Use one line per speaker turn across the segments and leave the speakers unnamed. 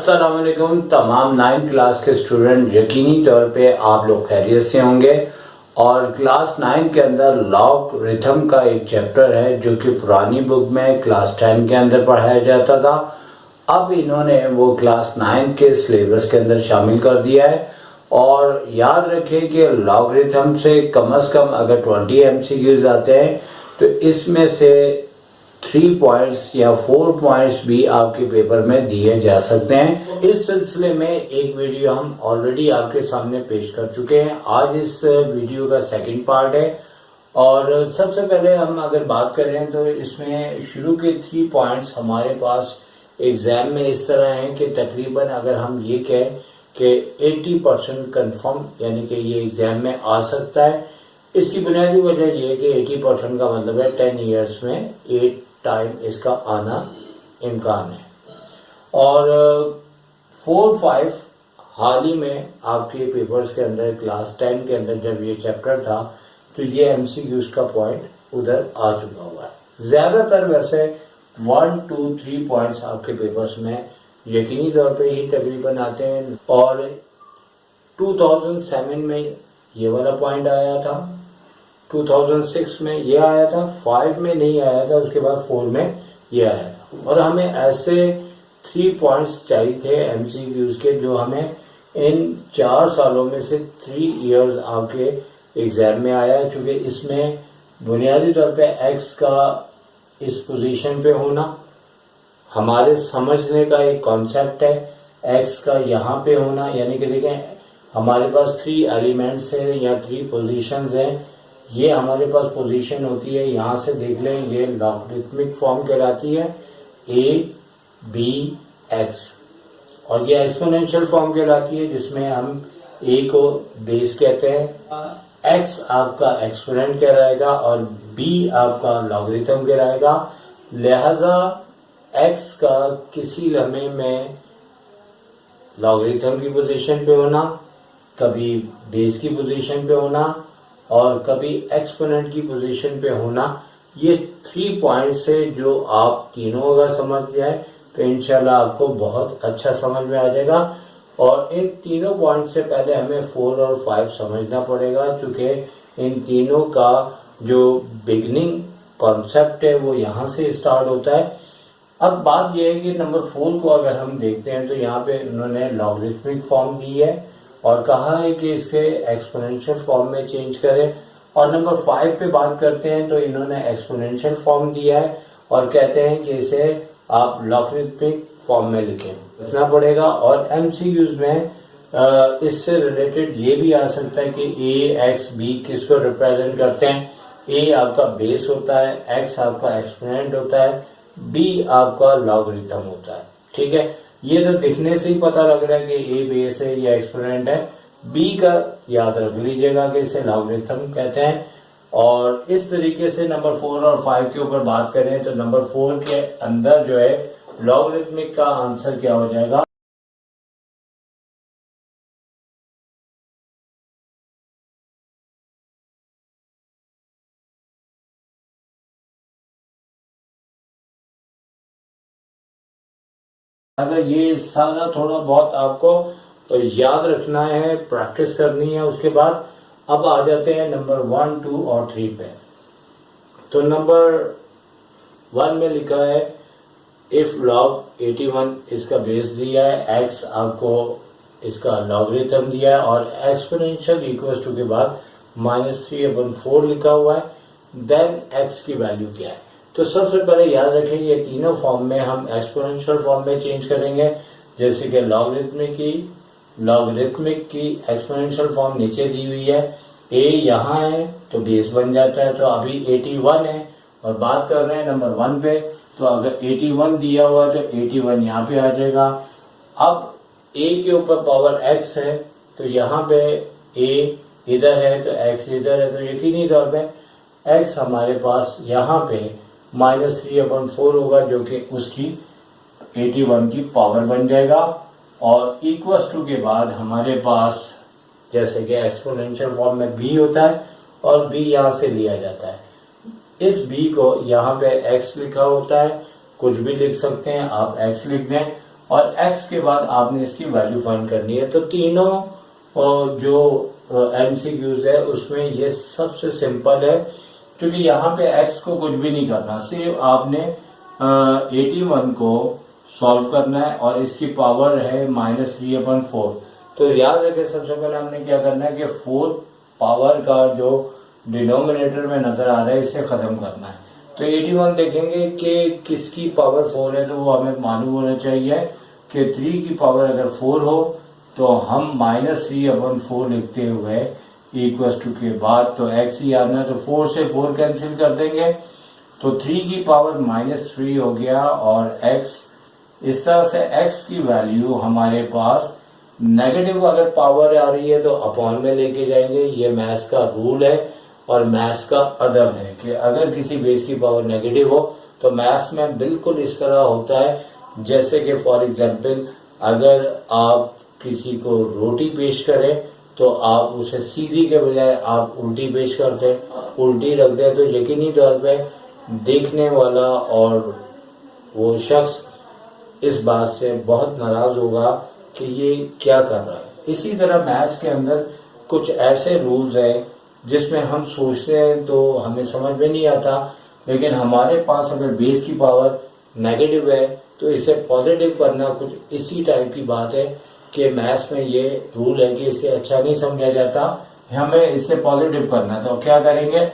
अस्सलाम वालेकुम तमाम 9th क्लास के स्टूडेंट, यकीनी तौर पे आप लोग खैरियत से होंगे। और क्लास 9 के अंदर लॉगरिथम का एक चैप्टर है जो कि पुरानी बुक में क्लास 10 के अंदर पढ़ाया जाता था। अब इन्होंने वो क्लास 9 के सिलेबस के अंदर शामिल कर दिया है। और याद रखें कि लॉगरिथम से कम अगर 20 MCQs आते हैं तो इसमें से 3 पॉइंट्स या 4 पॉइंट्स भी आपके पेपर में दिए जा सकते हैं। इस सिलसिले में एक वीडियो हम ऑलरेडी आपके सामने पेश कर चुके हैं। आज इस वीडियो का सेकंड पार्ट है। और सबसे पहले हम अगर बात करें तो इसमें शुरू के 3 पॉइंट्स हमारे पास एग्जाम में इस तरह हैं कि तकरीबन अगर हम ये कहें कि 80% कन्फर्म, यानी कि ये एग्जाम में आ सकता है। इसकी बुनियादी वजह यह है कि 80% का मतलब है 10 ईयर्स में 8 टाइम इसका आना इम्कान है। और 4-5 हाल ही में आपके पेपर्स के अंदर क्लास 10 के अंदर जब ये चैप्टर था तो ये MCQs का पॉइंट उधर आ चुका हुआ है। ज्यादातर वैसे 1, 2, 3 पॉइंट्स आपके पेपर्स में यकीनी तौर पे ही तकरीबन आते हैं। और 2007 में ये वाला पॉइंट आया था, 2006 में ये आया था, 5 में नहीं आया था, उसके बाद 4 में ये आया था। और हमें ऐसे 3 पॉइंट्स चाहिए थे MCQs के जो हमें इन 4 सालों में से 3 इयर्स आपके एग्जाम में आया है। क्योंकि इसमें बुनियादी तौर पे x का इस पोजीशन पे होना हमारे समझने का एक कॉन्सेप्ट है। x का यहाँ पे होना, यानी कि देखें हमारे पास 3 एलिमेंट्स हैं या 3 पोजीशंस हैं। ये हमारे पास पोजीशन होती है, यहाँ से देख लें ये लॉगरिथमिक फॉर्म कहलाती है a, b, x। और ये एक्सपोनेंशियल फॉर्म कहलाती है जिसमें हम a को बेस कहते हैं, x आपका एक्सपोनेंट कहलाएगा और b आपका लॉगरिथम कहलाएगा। लिहाजा x का किसी लम्हे में लॉगरिथम की पोजीशन पे होना, कभी बेस की पोजीशन पे होना और कभी एक्सपोनेंट की पोजीशन पे होना, ये 3 पॉइंट से जो आप तीनों अगर समझ जाए तो इंशाल्लाह आपको बहुत अच्छा समझ में आ जाएगा। और इन तीनों पॉइंट से पहले हमें 4 और 5 समझना पड़ेगा, क्योंकि इन तीनों का जो बिगनिंग कॉन्सेप्ट है वो यहाँ से स्टार्ट होता है। अब बात यह है कि नंबर 4 को अगर हम देखते हैं तो यहाँ पे उन्होंने लॉगरिथमिक फॉर्म दी है और कहा है कि इसके एक्सपोनेंशियल फॉर्म में चेंज करें। और नंबर 5 पे बात करते हैं तो इन्होंने एक्सपोनेंशियल फॉर्म दिया है और कहते हैं कि इसे आप लॉगरिथमिक फॉर्म में लिखना पड़ेगा। और MCQs में इससे रिलेटेड ये भी आ सकता है कि a, x, b किसको रिप्रेजेंट करते हैं। a आपका बेस होता है, x आपका एक्सपोनेंट होता है, b आपका लॉगरिथम होता है। ठीक है, ये तो दिखने से ही पता लग रहा है कि a बेस है या एक्सपोनेंट है। b का याद रख लीजिएगा कि इसे लॉगरिथम कहते हैं। और इस तरीके से नंबर 4 और 5 के ऊपर बात करें तो नंबर 4 के अंदर जो है लॉगरिथमिक का आंसर क्या हो जाएगा। अगर ये सारा थोड़ा बहुत आपको तो याद रखना है, प्रैक्टिस करनी है। उसके बाद अब आ जाते हैं नंबर 1, 2 और 3 पे। तो नंबर 1 में लिखा है इफ लॉग 81 इसका बेस दिया है, x आपको इसका लॉगरिथम दिया है और एक्सपोनेंशियल इक्वल टू के बाद -3/4 लिखा हुआ है, देन x की वैल्यू क्या है। तो सबसे पहले याद रखें ये तीनों फॉर्म में हम एक्सपोनेंशियल फॉर्म में चेंज करेंगे। जैसे कि लॉगरिथमिक की एक्सपोनेंशियल फॉर्म नीचे दी हुई है, a यहाँ है तो बेस बन जाता है। तो अभी 81 है और बात कर रहे हैं नंबर 1 पे, तो अगर 81 दिया हुआ है तो 81 यहाँ पे आ जाएगा। अब a के ऊपर पावर x है तो यहाँ पे a इधर है तो x इधर है, तो यकीनी तौर पे x हमारे पास यहाँ पे -3/4 होगा जो कि उसकी 81 की पावर बन जाएगा। और इक्वल टू के बाद हमारे पास जैसे कि एक्सपोनेंशियल फॉर्म में b होता है और b यहाँ से लिया जाता है। इस b को यहाँ पे x लिखा होता है, कुछ भी लिख सकते हैं आप, x लिख दें और x के बाद आपने इसकी वैल्यू फाइंड करनी है। तो तीनों जो MCQs है उसमें ये सबसे सिंपल है, क्योंकि यहाँ पे x को कुछ भी नहीं करना, सिर्फ आपने 81 को सॉल्व करना है और इसकी पावर है -3/4। तो याद रखें सबसे पहले हमने क्या करना है कि 4 पावर का जो डिनोमिनेटर में नजर आ रहा है इसे खत्म करना है। तो 81 देखेंगे कि किसकी पावर 4 है, तो वो हमें मालूम होना चाहिए कि 3 की पावर अगर 4 हो तो हम -3/4 लिखते हुए इक्वल टू के बाद तो x ही आना है, तो 4 से 4 कैंसिल कर देंगे तो 3 की पावर -3 हो गया और x इस तरह से x की वैल्यू हमारे पास नेगेटिव अगर पावर आ रही है तो अपॉन में लेके जाएंगे। ये मैथ्स का रूल है और मैथ्स का अदब है कि अगर किसी बेस की पावर नेगेटिव हो तो मैथ्स में बिल्कुल इस तरह होता है, जैसे कि फॉर एग्जांपल अगर आप किसी को रोटी पेश करें तो आप उसे सीधी के बजाय आप उल्टी पेश करते, उल्टी रख दे, तो यकीनी तौर पे देखने वाला और वो शख्स इस बात से बहुत नाराज होगा कि ये क्या कर रहा है। इसी तरह मैथ्स के अंदर कुछ ऐसे रूल्स हैं जिसमें हम सोचते हैं तो हमें समझ में नहीं आता, लेकिन हमारे पास अगर बेस की पावर नेगेटिव है तो इसे पॉजिटिव करना कुछ इसी टाइप की बात है कि मैथ्स में ये रूल है कि इसे अच्छा नहीं समझा जाता, हमें इसे पॉजिटिव करना है। तो क्या करेंगे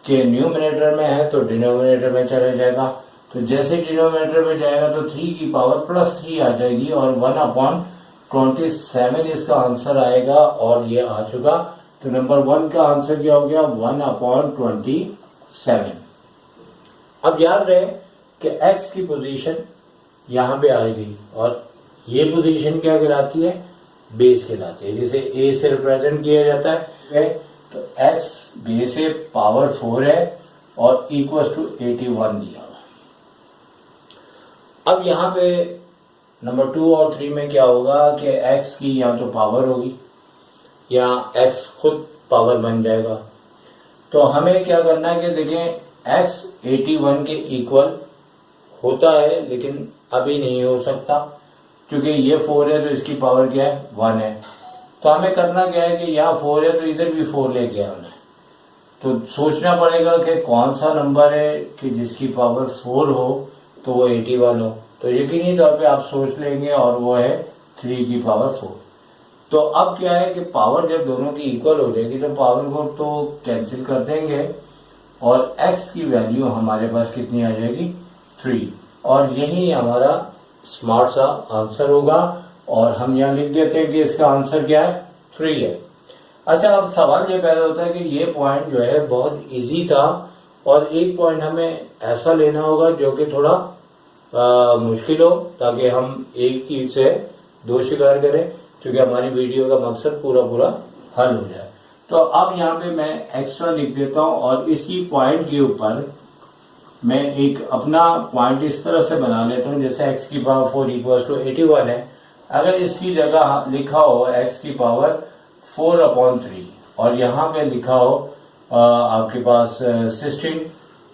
कि न्यूमिनेटर में है तो डिनोमिनेटर में चला जाएगा, तो जैसे डिनोमिनेटर में जाएगा तो 3 की पावर +3 आ जाएगी और 1/27 इसका आंसर आएगा और ये आ चुका। तो नंबर 1 का आंसर क्या हो गया 1/27। अब याद रहे कि x की पोजीशन यहां पे आएगी और ये पोजीशन क्या कहलाती है, बेस कहलाती है, जिसे a से रिप्रेजेंट किया जाता है। तो x बेस है, पावर 4 है और इक्वल टू 81 दिया हुआ। अब यहाँ पे नंबर 2 और 3 में क्या होगा कि x की या तो पावर होगी या x खुद पावर बन जाएगा। तो हमें क्या करना है कि देखें x 81 के इक्वल होता है लेकिन अभी नहीं हो सकता, क्योंकि ये 4 है तो इसकी पावर क्या है 1 है। तो हमें करना क्या है कि यहाँ 4 है तो इधर भी 4 लेके आना है। तो सोचना पड़ेगा कि कौन सा नंबर है कि जिसकी पावर 4 हो तो वो 81 हो। तो यकीनी तौर पे आप सोच लेंगे और वो है 3 की पावर 4। तो अब क्या है कि पावर जब दोनों की इक्वल हो जाएगी तो पावर को तो कैंसिल कर देंगे और x की वैल्यू हमारे पास कितनी आ जाएगी 3, और यही हमारा स्मार्ट सा आंसर होगा। और हम यहाँ लिख देते हैं कि इसका आंसर क्या है 3 है। अच्छा, अब सवाल ये पैदा होता है कि ये पॉइंट जो है बहुत इजी था और एक पॉइंट हमें ऐसा लेना होगा जो कि थोड़ा मुश्किल हो, ताकि हम एक तीर से 2 शिकार करें, क्योंकि हमारी वीडियो का मकसद पूरा हल हो जाए। तो अब यहाँ पे मैं एक्स्ट्रा लिख देता हूँ और इसी पॉइंट के ऊपर मैं एक अपना पॉइंट इस तरह से बना लेता हूँ, जैसे x की पावर 4 इक्वल टू 81 है। अगर इसकी जगह लिखा हो x की पावर 4/3 और यहाँ पे लिखा हो आपके पास 16,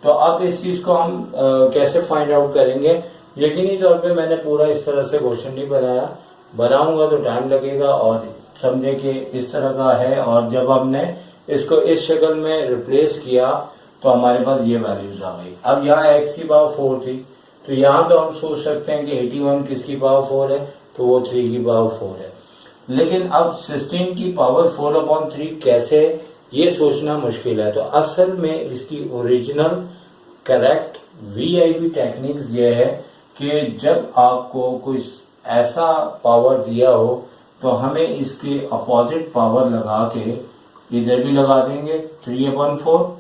तो अब इस चीज को हम कैसे फाइंड आउट करेंगे। यकीनी तौर पे मैंने पूरा इस तरह से क्वेश्चन नहीं बनाया, बनाऊंगा तो टाइम लगेगा और समझे कि इस तरह का है। और जब हमने इसको इस शक्ल में रिप्लेस किया तो हमारे पास ये वैल्यूज आ गई। अब यहाँ x की पावर 4 थी तो यहाँ तो हम सोच सकते हैं कि 81 किसकी पावर 4 है, तो वो 3 की पावर 4 है। लेकिन अब 16 की पावर 4/3 कैसे, ये सोचना मुश्किल है। तो असल में इसकी ओरिजिनल करेक्ट VIB टेक्निक्स ये है कि जब आपको कोई ऐसा पावर दिया हो तो हमें इसके अपोजिट पावर लगा के इधर भी लगा देंगे 3/4।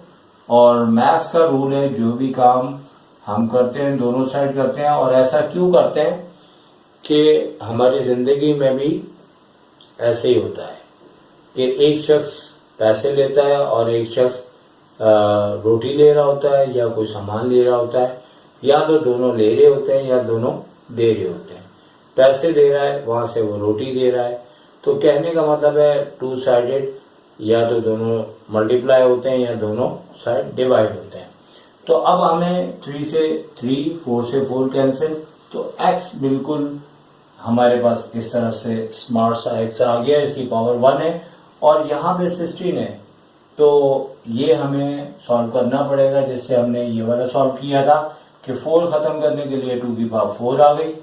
और मैथ्स का रूल है जो भी काम हम करते हैं दोनों साइड करते हैं। और ऐसा क्यों करते हैं कि हमारी जिंदगी में भी ऐसे ही होता है कि एक शख्स पैसे लेता है और एक शख्स रोटी ले रहा होता है या कोई सामान ले रहा होता है, या तो दोनों ले रहे होते हैं या दोनों दे रहे होते हैं। पैसे दे रहा है वहां से वो रोटी दे रहा है, तो कहने का मतलब है 2 साइडेड, या तो दोनों मल्टीप्लाई होते हैं या दोनों साइड डिवाइड होते हैं। तो अब हमें 3 से 3, 4 से 4 कैंसिल, तो x बिल्कुल हमारे पास इस तरह से स्मार्ट सा एक्स आ गया, इसकी पावर 1 है और यहाँ पे 16 है। तो ये हमें सॉल्व करना पड़ेगा, जिससे हमने ये वाला सॉल्व किया था कि 4 खत्म करने के लिए 2 की पावर 4 आ गई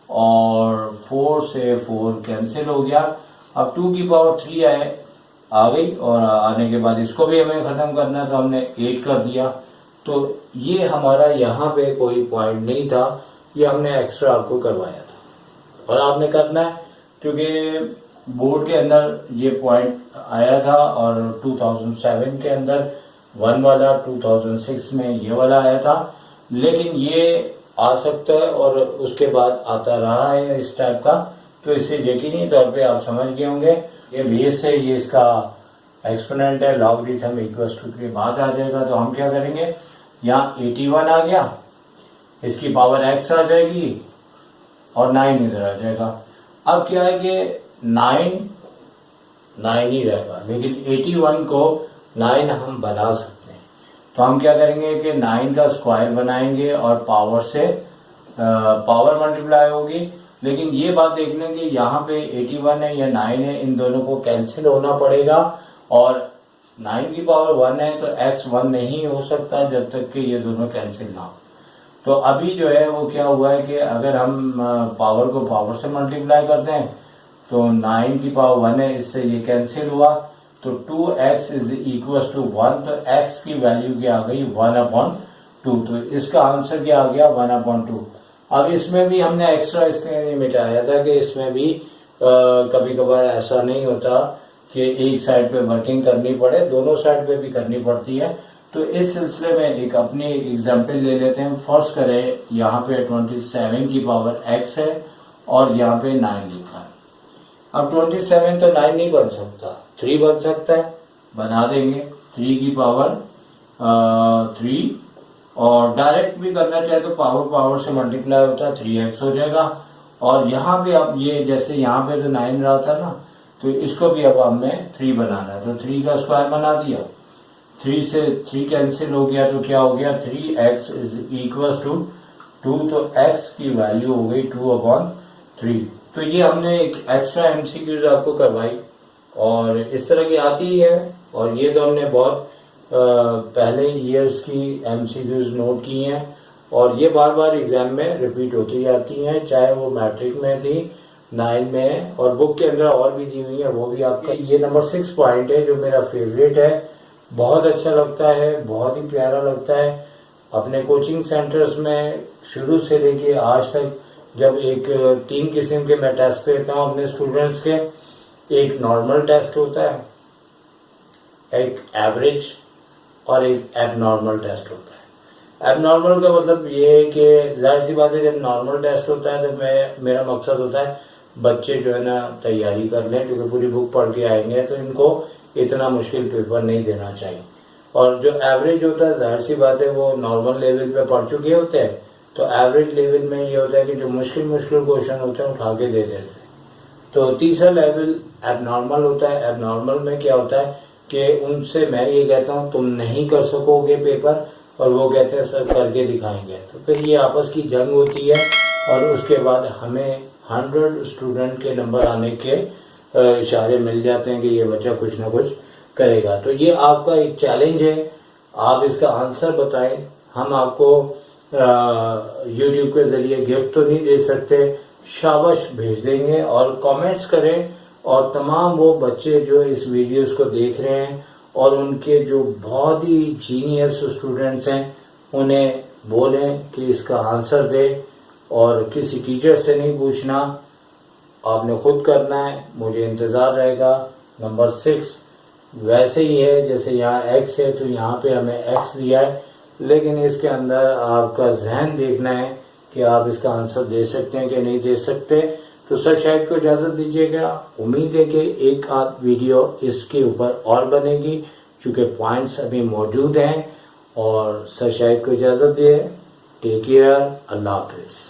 और 4 से 4 कैंसिल हो गया। अब 2 की पावर 3 आ गई और आने के बाद इसको भी हमें खत्म करना है, तो हमने 8 कर दिया। तो ये हमारा यहाँ पे कोई पॉइंट नहीं था, ये हमने एक्स्ट्रा आपको करवाया था और आपने करना है क्योंकि बोर्ड के अंदर ये पॉइंट आया था और 2007 के अंदर 1 वाला, 2006 में ये वाला आया था, लेकिन ये आ सकता है और उसके बाद आता रहा है इस टाइप का। तो इससे यकीनी तौर पे आप समझ गए होंगे ये बेस है, ये इसका एक्सपोनेंट है, लॉगरिथम इक्वल्स टू के बाद आ जाएगा। तो हम क्या करेंगे, यहाँ 81 आ गया, इसकी पावर x आ जाएगी और 9 इधर आ जाएगा। अब क्या है कि 9 ही रहेगा, लेकिन 81 को 9 हम बना सकते हैं। तो हम क्या करेंगे कि 9 का स्क्वायर बनाएंगे और पावर से पावर मल्टीप्लाई होगी। लेकिन ये बात देख लें कि यहाँ पे 81 है या 9 है, इन दोनों को कैंसिल होना पड़ेगा और 9 की पावर 1 है तो x 1 नहीं हो सकता जब तक कि ये दोनों कैंसिल ना हो। तो अभी जो है वो क्या हुआ है कि अगर हम पावर को पावर से मल्टीप्लाई करते हैं तो 9 की पावर 1 है, इससे ये कैंसिल हुआ तो 2x इज इक्वल टू 1। तो x की वैल्यू क्या आ गई 1/2। तो इसका आंसर क्या आ गया 1/2। अब इसमें भी हमने एक्स्ट्रा इसलिए नहीं मिटाया था कि इसमें भी कभी कभार ऐसा नहीं होता कि एक साइड पे वर्किंग करनी पड़े, दोनों साइड पे भी करनी पड़ती है। तो इस सिलसिले में एक अपनी एग्जाम्पल ले लेते हैं। फर्स्ट करें, यहाँ पे 27 की पावर x है और यहाँ पे 9 लिखा है। अब 27 तो 9 नहीं बन सकता, 3 बन सकता है, बना देंगे 3 की पावर 3 और डायरेक्ट भी करना चाहे तो पावर से मल्टीप्लाई होता है 3x हो जाएगा। और यहाँ पे अब ये जैसे यहाँ पे तो 9 रहा था ना, तो इसको भी अब हमें 3 बनाना है, तो 3 का स्क्वायर बना दिया, 3 से 3 कैंसिल हो गया तो क्या हो गया 3x इज इक्वल टू 2। तो x की वैल्यू हो गई 2/3। तो ये हमने एक एक्स्ट्रा एमसीक्यूज आपको करवाई और इस तरह की आती ही है और ये तो हमने बहुत पहले ईयर्स की एमसीक्यूज नोट की हैं और ये बार बार एग्जाम में रिपीट होती जाती हैं, चाहे वो मैट्रिक में थी, 9 में और बुक के अंदर और भी दी हुई है, वो भी आपका। ये नंबर 6 पॉइंट है जो मेरा फेवरेट है, बहुत अच्छा लगता है, बहुत ही प्यारा लगता है। अपने कोचिंग सेंटर्स में शुरू से लेके आज तक जब 3 किस्म के मैं टेस्ट देता हूँ अपने स्टूडेंट्स के, एक नॉर्मल टेस्ट होता है, एक एवरेज और एक एबनॉर्मल टेस्ट होता है। एबनॉर्मल का मतलब ये है कि जाहिर सी बात है जब नॉर्मल टेस्ट होता है तो मेरा मकसद होता है बच्चे जो है ना तैयारी कर लें, क्योंकि पूरी बुक पढ़ के आएंगे तो इनको इतना मुश्किल पेपर नहीं देना चाहिए। और जो एवरेज होता है जाहिर सी बात है वो नॉर्मल लेवल पे पढ़ चुके होते हैं, तो एवरेज लेवल में ये होता है कि जो मुश्किल क्वेश्चन होते हैं उठा के दे देते हैं। तो तीसरा लेवल एबनॉर्मल होता है। एबनॉर्मल में क्या होता है कि उनसे मैं ये कहता हूँ तुम नहीं कर सकोगे पेपर, और वो कहते हैं सर करके दिखाएंगे। तो फिर ये आपस की जंग होती है और उसके बाद हमें 100 स्टूडेंट के नंबर आने के इशारे मिल जाते हैं कि ये बच्चा कुछ ना कुछ करेगा। तो ये आपका एक चैलेंज है, आप इसका आंसर बताएं। हम आपको यूट्यूब के जरिए गिफ्ट तो नहीं दे सकते, शाबाश भेज देंगे और कमेंट्स करें। और तमाम वो बच्चे जो इस वीडियोस को देख रहे हैं और उनके जो बहुत ही जीनियस स्टूडेंट्स हैं उन्हें बोलें कि इसका आंसर दे और किसी टीचर से नहीं पूछना, आपने खुद करना है। मुझे इंतज़ार रहेगा। नंबर 6 वैसे ही है जैसे यहाँ x है, तो यहाँ पे हमें x दिया है, लेकिन इसके अंदर आपका जहन देखना है कि आप इसका आंसर दे सकते हैं कि नहीं दे सकते। तो सर शायद को इजाज़त दीजिएगा। उम्मीद है कि एक आध वीडियो इसके ऊपर और बनेगी क्योंकि पॉइंट्स अभी मौजूद हैं। और सर शायद को इजाज़त दिए। टेक केयर, अल्लाह हाफिज़।